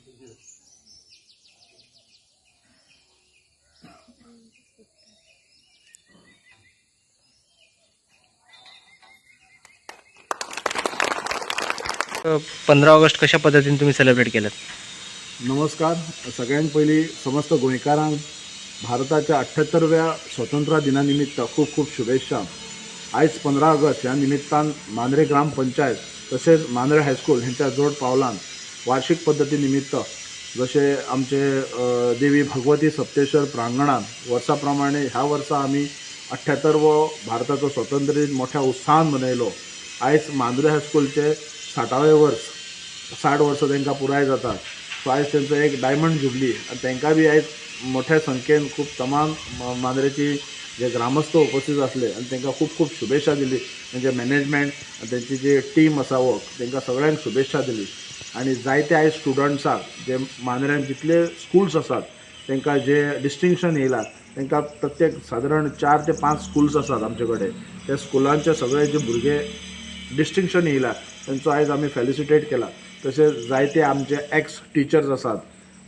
15 August कशा पद्धतीने तुम्ही सेलिब्रेट केलं? नमस्कार. सगळ्यांत पहिली समस्त गोंयकारांक भारताच्या 78व्या स्वातंत्र्य दिनानिमित्त खूप खूप शुभेच्छा. आयज 15 ऑगस्ट ह्या निमित्तान मांद्रे ग्रामपंचायत तसेच मांद्रे हायस्कूल ह्यांच्या जोड पावलान वार्षिक पद्धती निमित्त जसे आमचे देवी भगवती सप्तेश्वर प्रांगणात वर्सा प्रमाणे ह्या वर्सा आम्ही 78वो भारताचो स्वातंत्र्य दिन मोठ्या उत्साहान मनयलो. आयज मांद्रे हायस्कूलचे 60वें वर्स 60 वर्सां तांकां पुराय जातात. सो आयज तेंचो एक डायमंड जुबली आनी तांकां बी आयज मोठ्या संख्येन खूब तमाम मांद्रेची जे ग्रामस्थ उपस्थित आसले आनी तांकां खूब खूब शुभेच्छा दिली. तेंचे मॅनेजमेंट आनी तेंची जी टीम आसा तांकां सगळ्यांक शुभेच्छा दिली. आनी जायते आयज स्टुडंट्साक जे मांद्र्यान जितले स्कूल्स आसात तांकां जे डिस्टिंक्शन येयलां तांकां प्रत्येक सादारण 4 ते 5 स्कूल्स आसात आमचे कडेन. त्या स्कुलांचे सगळे जे भुरगे डिस्टिंक्शन येयलां तांचो आयज आमी फेलिसिटेट केला. तशेंच जायते आमचे एक्स टिचर्स आसात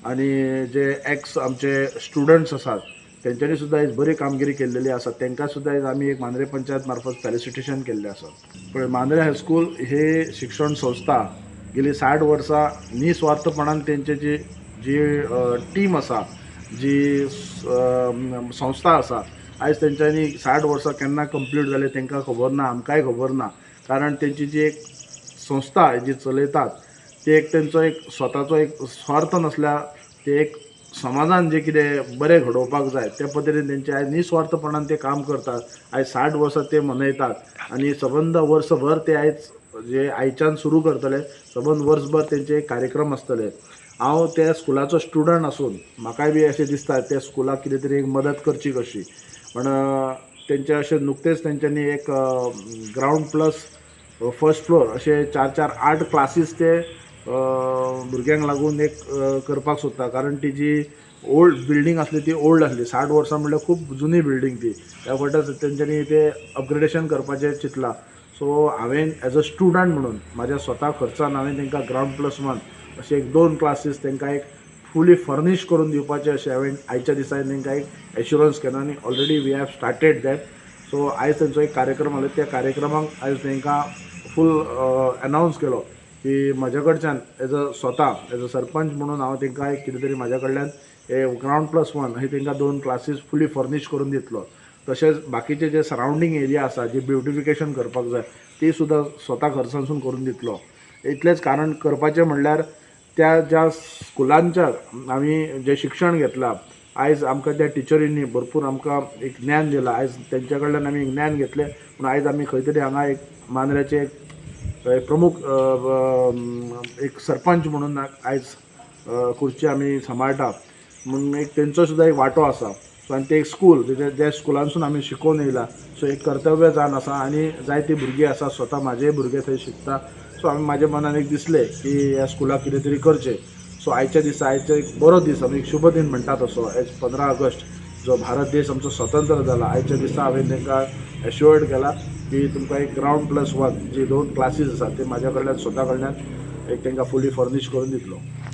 आनी जे एक्स आमचे स्टुडंट्स आसात तेंच्यांनी सुद्दां आयज बरी कामगिरी केल्लेली आसा. तांकां सुद्दां आयज आमी एक मांद्रे पंचायत मार्फत फेलिसिटेशन केल्लें आसा. पण मांद्रे हायस्कूल हे शिक्षण संस्था गेली 60 वर्सां निस्वार्थपणान तेंची जी टीम आसा, जी संस्था आसा, आयज तेंच्यांनी 60 वर्सां केन्ना कंप्लीट जाले तांकां खबर ना, आमकांय खबर ना. कारण तेंची जी एक संस्था जी चलयतात ते एक तेंचो एक स्वताचो एक स्वार्थ नासल्या ते एक समाजान जे कितें बरें घडोवपाक जाय त्या पद्दतीन तेंचे आयज निस्वार्थपणान ते काम करतात. आयज 60 वर्सां ते मनयतात आनी सबंद वर्सभर ते आयज जे आयच्यान सुरू करतले सबंद वर्सभर तेंचे एक कार्यक्रम आसतले. हांव त्या स्कुलाचो स्टुडंट आसून म्हाकाय बी अशें दिसता त्या स्कुलाक कितें तरी एक मदत करची कशी. पण तेंचे अशें नुकतेच तेंच्यांनी एक ग्रावंड प्लस फर्स्ट फ्लोर असे 4-4-8 क्लासीस ते भुरग्यांक लागून एक करपाक सोदता. कारण ती जी ओल्ड बिल्डींग आसली ती ओल्ड आसली. 60 वर्सां म्हणल्यार खूब जुनी बिल्डींग ती. त्या फाटल्यान तेंच्यांनी ते अपग्रेडेशन करपाचें चिंतलां. सो हांवें एज अ स्टुडंट म्हणून म्हाज्या स्वता खर्चान हांवें तांकां ग्रावंड प्लस 1 अशे एक 2 क्लासीस तांकां एक फुली फर्नीश करून दिवपाचें अशें हांवें आयच्या दिसांनी तांकां एक एश्युरन्स केला आनी already we have started that. So आयज तेंचो एक कार्यक्रम आसलो. त्या कार्यक्रमाक आयज तांकां फूल अनावन्स केलो की म्हाज्या कडच्यान एज अ सरपंच म्हणून हांव तांकां एक कितें तरी म्हाज्या कडल्यान हे ग्रावंड प्लस 1 हे तांकां 2 क्लासीस फुली फर्नीश करून दितलो. तशेंच बाकीचे जे सरावंडींग एरिया आसा जी ब्युटिफिकेशन करपाक जाय ती सुद्दां स्वता खर्चानसून करून दितलो. इतलेंच कारण करपाचें म्हणल्यार त्या ज्या स्कुलांच्या आमी जें शिक्षण घेतलां आयज आमकां त्या टिचरींनी भरपूर आमकां एक ज्ञान दिलां. आयज तेंच्या कडल्यान आमी ज्ञान घेतलें पूण आयज आमी खंय तरी हांगा एक मांद्र्याचे एक प्रमुख एक सरपंच म्हणून आयज खुर्ची आमी सांबाळटा म्हणून एक तेंचो सुद्दां एक वांटो आसा. सो आनी ते एक स्कूल ज्या स्कुलांसून आमी शिकोवन येयला. सो एक कर्तव्य जावन आसा आनी जायती भुरगीं आसा स्वता म्हाजेय भुरगे थंय शिकता. सो हांवें म्हाज्या मनान एक दिसलें की ह्या स्कुलाक कितें तरी करचें. सो आयच्या दिसा आयचो एक बरो दीस आमी एक शुभ दिन म्हणटा तसो आयज 15 ऑगस्ट जो भारत देश आमचो स्वतंत्र जाला आयच्या दिसा हांवें तांकां एश्युअर्ड केला की तुमकां एक ग्रावंड प्लस 1 जी 2 क्लासीस आसात ते म्हाज्या कडल्यान स्वता कडल्यान एक तांकां फुली फर्नीश करून दितलो.